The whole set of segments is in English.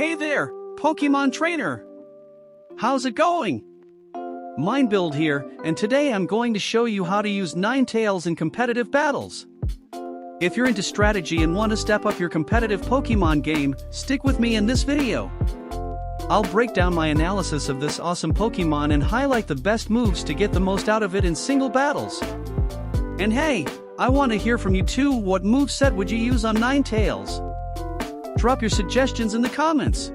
Hey there, Pokemon trainer! How's it going? Minebuild here, and today I'm going to show you how to use Ninetales in competitive battles. If you're into strategy and want to step up your competitive Pokemon game, stick with me in this video. I'll break down my analysis of this awesome Pokemon and highlight the best moves to get the most out of it in single battles. And hey, I want to hear from you too. What moveset would you use on Ninetales? Drop your suggestions in the comments.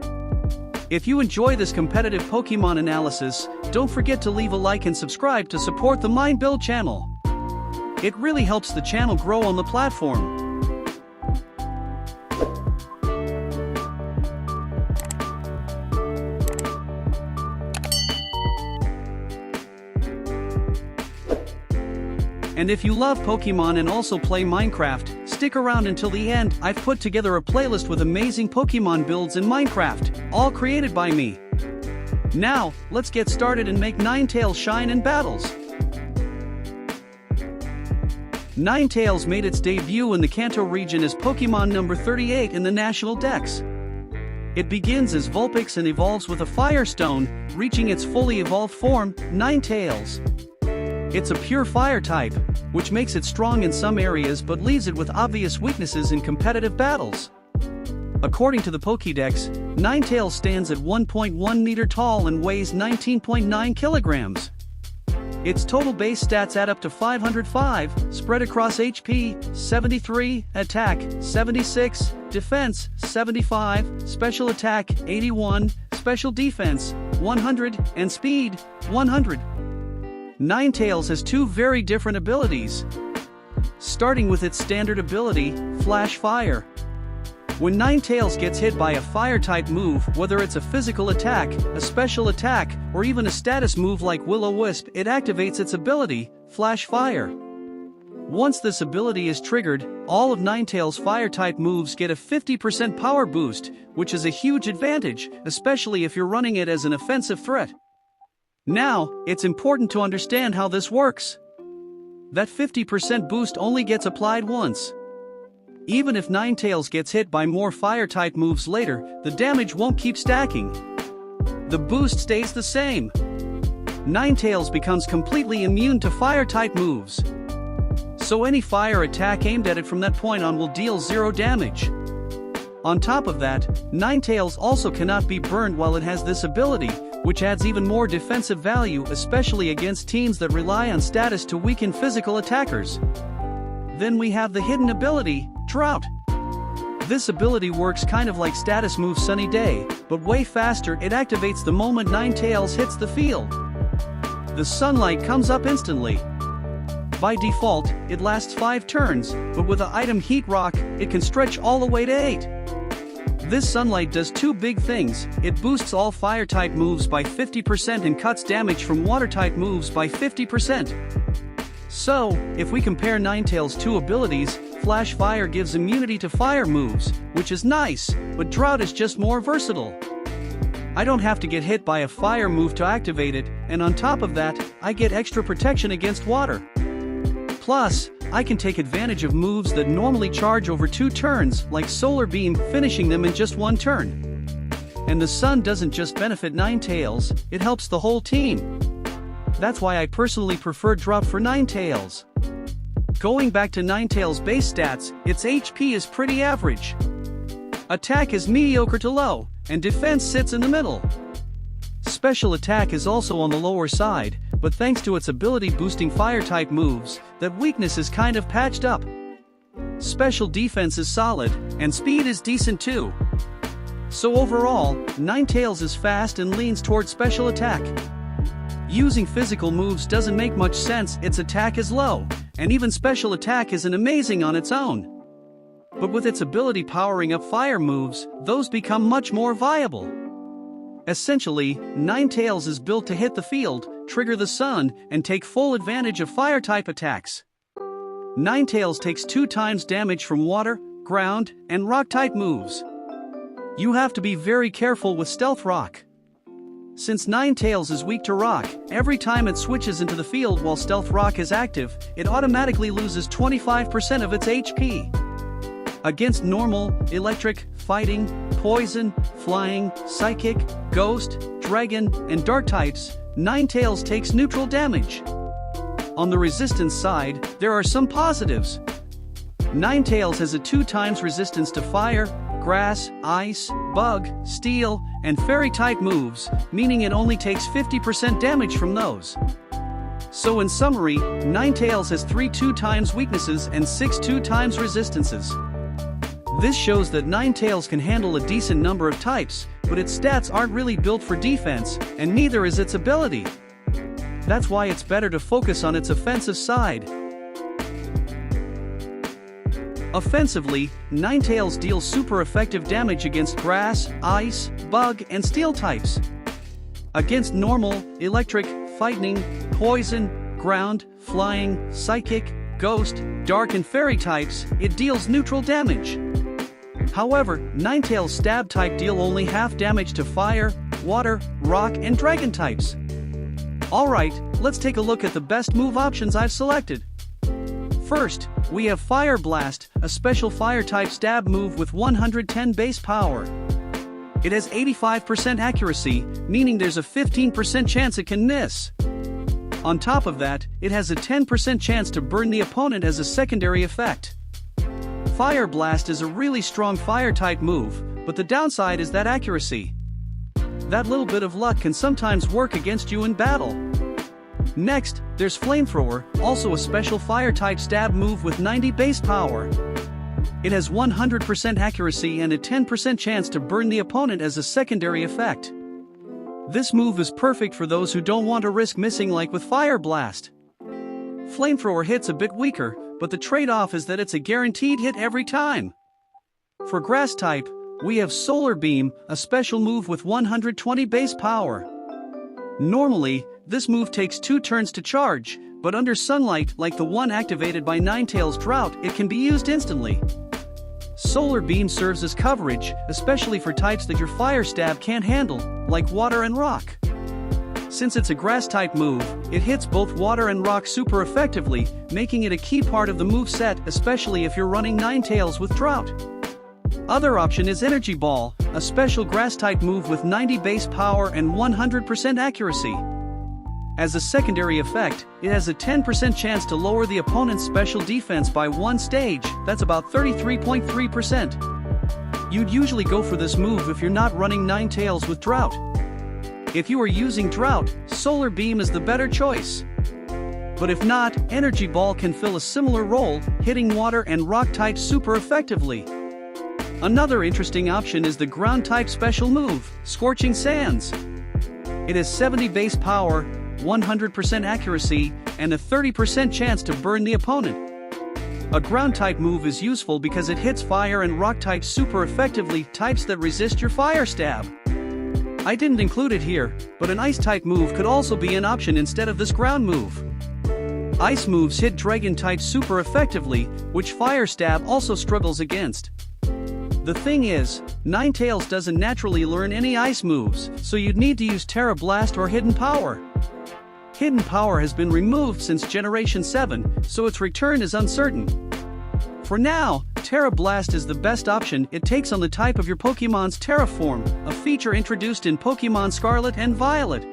If you enjoy this competitive Pokemon analysis, don't forget to leave a like and subscribe to support the Minebuild channel. It really helps the channel grow on the platform. And if you love Pokemon and also play Minecraft, stick around until the end. I've put together a playlist with amazing Pokemon builds in Minecraft, all created by me. Now, let's get started and make Ninetales shine in battles. Ninetales made its debut in the Kanto region as Pokemon number 38 in the National Dex. It begins as Vulpix and evolves with a Fire Stone, reaching its fully evolved form, Ninetales. It's a pure fire type, which makes it strong in some areas but leaves it with obvious weaknesses in competitive battles. According to the Pokédex, Ninetales stands at 1.1 meter tall and weighs 19.9 kilograms. Its total base stats add up to 505, spread across HP, 73, attack, 76, defense, 75, special attack, 81, special defense, 100, and speed, 100. Ninetales has two very different abilities. Starting with its standard ability, Flash Fire. When Ninetales gets hit by a fire-type move, whether it's a physical attack, a special attack, or even a status move like Will-O-Wisp, it activates its ability, Flash Fire. Once this ability is triggered, all of Ninetales fire-type moves get a 50% power boost, which is a huge advantage, especially if you're running it as an offensive threat. Now, it's important to understand how this works. That 50% boost only gets applied once. Even if Ninetales gets hit by more fire-type moves later, the damage won't keep stacking. The boost stays the same. Ninetales becomes completely immune to fire-type moves. So any fire attack aimed at it from that point on will deal 0 damage. On top of that, Ninetales also cannot be burned while it has this ability, which adds even more defensive value, especially against teams that rely on status to weaken physical attackers. Then we have the hidden ability, Drought. This ability works kind of like status move Sunny Day, but way faster. It activates the moment Ninetales hits the field. The sunlight comes up instantly. By default, it lasts 5 turns, but with the item Heat Rock, it can stretch all the way to 8. This sunlight does two big things. It boosts all fire-type moves by 50% and cuts damage from water-type moves by 50%. So, if we compare Ninetales' two abilities, Flash Fire gives immunity to fire moves, which is nice, but Drought is just more versatile. I don't have to get hit by a fire move to activate it, and on top of that, I get extra protection against water. Plus, I can take advantage of moves that normally charge over 2 turns, like Solar Beam, finishing them in just 1 turn. And the sun doesn't just benefit Ninetales, it helps the whole team. That's why I personally prefer Drought for Ninetales. Going back to Ninetales' base stats, its HP is pretty average. Attack is mediocre to low, and defense sits in the middle. Special attack is also on the lower side, but thanks to its ability boosting fire-type moves, that weakness is kind of patched up. Special defense is solid, and speed is decent too. So overall, Ninetales is fast and leans toward special attack. Using physical moves doesn't make much sense. Its attack is low, and even special attack isn't amazing on its own. But with its ability powering up fire moves, those become much more viable. Essentially, Ninetales is built to hit the field, trigger the sun, and take full advantage of fire-type attacks. Ninetales takes 2 times damage from water, ground, and rock-type moves. You have to be very careful with Stealth Rock. Since Ninetales is weak to rock, every time it switches into the field while Stealth Rock is active, it automatically loses 25% of its HP. Against normal, electric, fighting, poison, flying, psychic, ghost, dragon, and dark types, Ninetales takes neutral damage. On the resistance side, there are some positives. Ninetales has a 2 times resistance to fire, grass, ice, bug, steel, and fairy type moves, meaning it only takes 50% damage from those. So in summary, Ninetales has 3 2 times weaknesses and 6 2 times resistances. This shows that Ninetales can handle a decent number of types, but its stats aren't really built for defense, and neither is its ability. That's why it's better to focus on its offensive side. Offensively, Ninetales deals super effective damage against grass, ice, bug, and steel types. Against normal, electric, fighting, poison, ground, flying, psychic, ghost, dark and fairy types, it deals neutral damage. However, Ninetales stab type deal only half damage to fire, water, rock, and dragon types. Alright, let's take a look at the best move options I've selected. First, we have Fire Blast, a special fire type stab move with 110 base power. It has 85% accuracy, meaning there's a 15% chance it can miss. On top of that, it has a 10% chance to burn the opponent as a secondary effect. Fire Blast is a really strong fire type move, but the downside is that accuracy. That little bit of luck can sometimes work against you in battle. Next, there's Flamethrower, also a special fire type stab move with 90 base power. It has 100% accuracy and a 10% chance to burn the opponent as a secondary effect. This move is perfect for those who don't want to risk missing like with Fire Blast. Flamethrower hits a bit weaker, but the trade-off is that it's a guaranteed hit every time. For Grass type, we have Solar Beam, a special move with 120 base power. Normally, this move takes 2 turns to charge, but under sunlight like the one activated by Ninetales Drought, it can be used instantly. Solar Beam serves as coverage, especially for types that your fire stab can't handle, like water and rock. Since it's a grass type move, it hits both water and rock super effectively, making it a key part of the moveset, especially if you're running Ninetales with Drought. Other option is Energy Ball, a special grass type move with 90 base power and 100% accuracy. As a secondary effect, it has a 10% chance to lower the opponent's special defense by 1 stage, that's about 33.3%. You'd usually go for this move if you're not running Ninetales with Drought. If you are using Drought, Solar Beam is the better choice. But if not, Energy Ball can fill a similar role, hitting water and rock types super effectively. Another interesting option is the ground type special move, Scorching Sands. It has 70 base power, 100% accuracy, and a 30% chance to burn the opponent. A ground type move is useful because it hits fire and rock types super effectively, types that resist your fire stab. I didn't include it here, but an ice type move could also be an option instead of this ground move. Ice moves hit dragon types super effectively, which fire stab also struggles against. The thing is, Ninetales doesn't naturally learn any ice moves, so you'd need to use Terra Blast or Hidden Power. Hidden Power has been removed since Generation 7, so its return is uncertain. For now, Terra Blast is the best option. It takes on the type of your Pokemon's Terra form, a feature introduced in Pokemon Scarlet and Violet.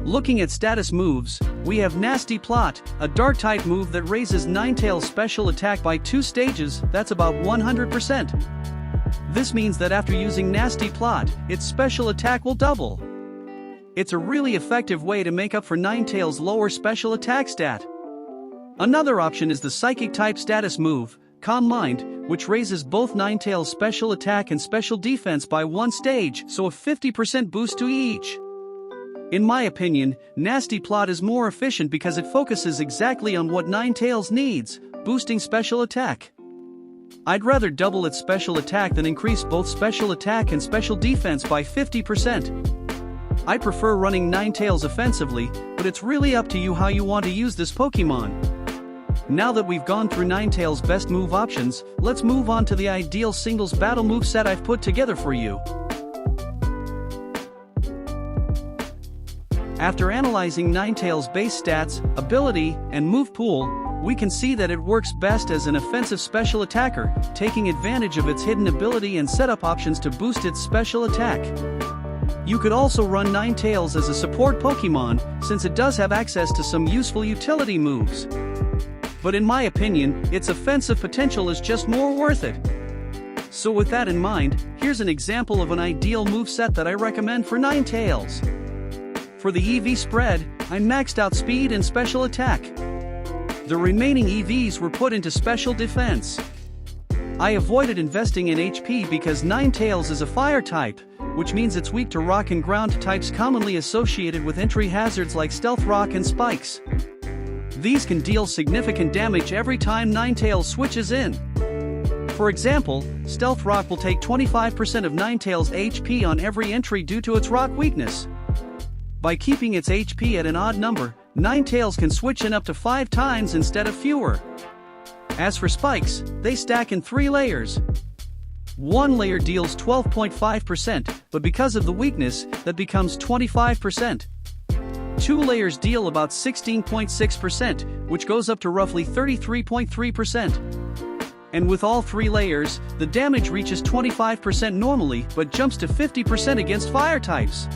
Looking at status moves, we have Nasty Plot, a dark type move that raises Ninetales' special attack by 2 stages, that's about 100%. This means that after using Nasty Plot, its special attack will double. It's a really effective way to make up for Ninetales' lower special attack stat. Another option is the Psychic type status move, Calm Mind, which raises both Ninetales' special attack and special defense by 1 stage, so a 50% boost to each. In my opinion, Nasty Plot is more efficient because it focuses exactly on what Ninetales needs, boosting special attack. I'd rather double its special attack than increase both special attack and special defense by 50%. I prefer running Ninetales offensively, but it's really up to you how you want to use this Pokemon. Now that we've gone through Ninetales' best move options, let's move on to the ideal singles battle moveset I've put together for you. After analyzing Ninetales' base stats, ability, and move pool, we can see that it works best as an offensive special attacker, taking advantage of its hidden ability and setup options to boost its special attack. You could also run Ninetales as a support Pokemon, since it does have access to some useful utility moves. But in my opinion, its offensive potential is just more worth it. So with that in mind, here's an example of an ideal moveset that I recommend for Ninetales. For the EV spread, I maxed out speed and special attack. The remaining EVs were put into special defense. I avoided investing in HP because Ninetales is a fire type, which means it's weak to rock and ground types commonly associated with entry hazards like stealth rock and spikes. These can deal significant damage every time Ninetales switches in. For example, stealth rock will take 25% of Ninetales' HP on every entry due to its rock weakness. By keeping its HP at an odd number, Ninetales can switch in up to 5 times instead of fewer. As for spikes, they stack in 3 layers. One layer deals 12.5%, but because of the weakness, that becomes 25%. 2 layers deal about 16.6%, which goes up to roughly 33.3%. And with all 3 layers, the damage reaches 25% normally, but jumps to 50% against fire types.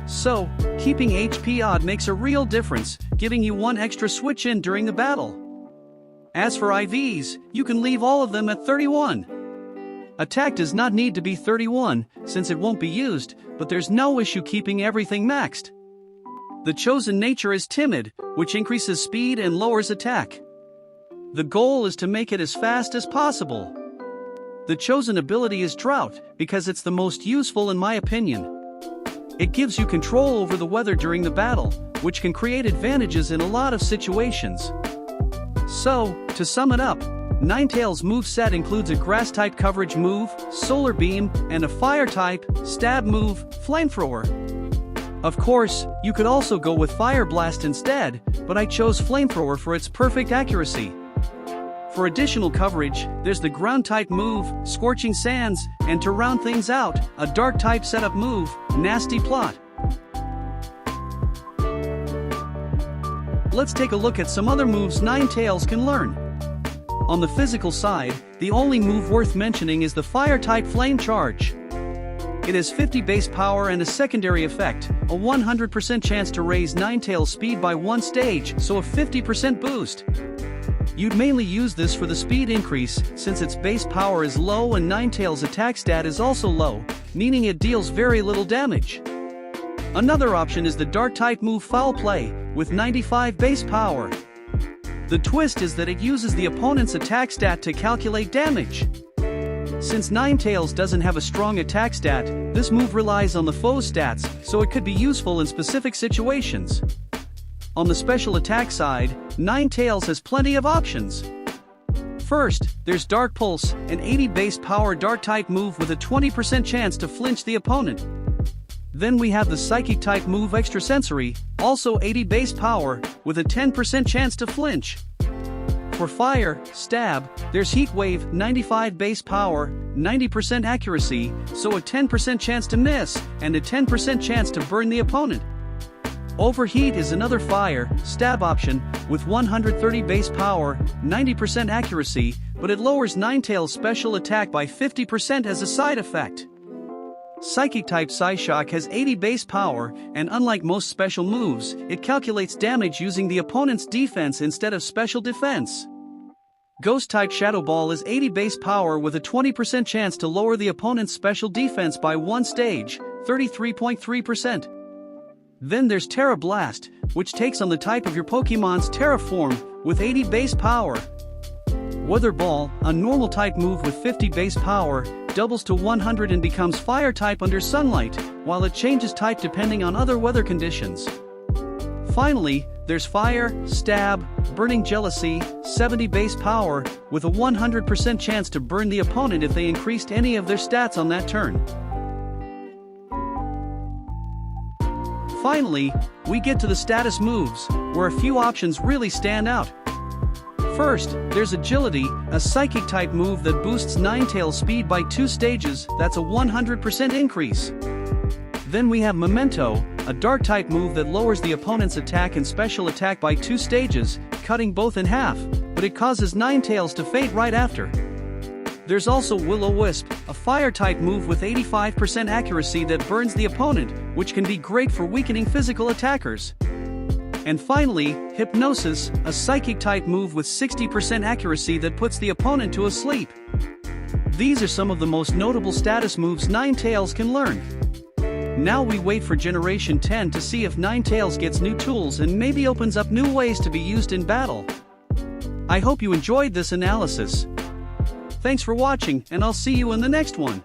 So, keeping HP odd makes a real difference, giving you 1 extra switch in during the battle. As for IVs, you can leave all of them at 31. Attack does not need to be 31, since it won't be used, but there's no issue keeping everything maxed. The chosen nature is timid, which increases speed and lowers attack. The goal is to make it as fast as possible. The chosen ability is drought, because it's the most useful in my opinion. It gives you control over the weather during the battle, which can create advantages in a lot of situations. So, to sum it up, Ninetales Moveset includes a Grass-type coverage move, Solar Beam, and a Fire-type, Stab move, Flamethrower. Of course, you could also go with Fire Blast instead, but I chose Flamethrower for its perfect accuracy. For additional coverage, there's the Ground-type move, Scorching Sands, and to round things out, a Dark-type setup move, Nasty Plot. Let's take a look at some other moves Ninetales can learn. On the physical side, the only move worth mentioning is the Fire-type Flame Charge. It has 50 base power and a secondary effect, a 100% chance to raise Ninetales' speed by 1 stage, so a 50% boost. You'd mainly use this for the speed increase, since its base power is low and Ninetales' attack stat is also low, meaning it deals very little damage. Another option is the Dark-type move Foul Play, with 95 base power. The twist is that it uses the opponent's attack stat to calculate damage. Since Ninetales doesn't have a strong attack stat, this move relies on the foe's stats, so it could be useful in specific situations. On the special attack side, Ninetales has plenty of options. First, there's Dark Pulse, an 80 base power Dark-type move with a 20% chance to flinch the opponent. Then we have the Psychic-type move Extrasensory, also 80 base power, with a 10% chance to flinch. For Fire, Stab, there's Heat Wave, 95 base power, 90% accuracy, so a 10% chance to miss, and a 10% chance to burn the opponent. Overheat is another Fire, Stab option, with 130 base power, 90% accuracy, but it lowers Ninetales' special attack by 50% as a side effect. Psychic-type Psyshock has 80 base power, and unlike most special moves, it calculates damage using the opponent's defense instead of special defense. Ghost-type Shadow Ball is 80 base power with a 20% chance to lower the opponent's special defense by 1 stage, 33.3%. Then there's Terra Blast, which takes on the type of your Pokemon's Terra form, with 80 base power. Weather Ball, a normal type move with 50 base power, doubles to 100 and becomes Fire type under sunlight, while it changes type depending on other weather conditions. Finally, there's Fire, Stab, Burning Jealousy, 70 base power, with a 100% chance to burn the opponent if they increased any of their stats on that turn. Finally, we get to the status moves, where a few options really stand out. First, there's Agility, a Psychic-type move that boosts Ninetales' speed by 2 stages, that's a 100% increase. Then we have Memento, a Dark-type move that lowers the opponent's attack and special attack by 2 stages, cutting both in half, but it causes Ninetales to faint right after. There's also Will-O-Wisp, a fire-type move with 85% accuracy that burns the opponent, which can be great for weakening physical attackers. And finally, Hypnosis, a psychic-type move with 60% accuracy that puts the opponent to sleep. These are some of the most notable status moves Ninetales can learn. Now we wait for Generation 10 to see if Ninetales gets new tools and maybe opens up new ways to be used in battle. I hope you enjoyed this analysis. Thanks for watching, and I'll see you in the next one.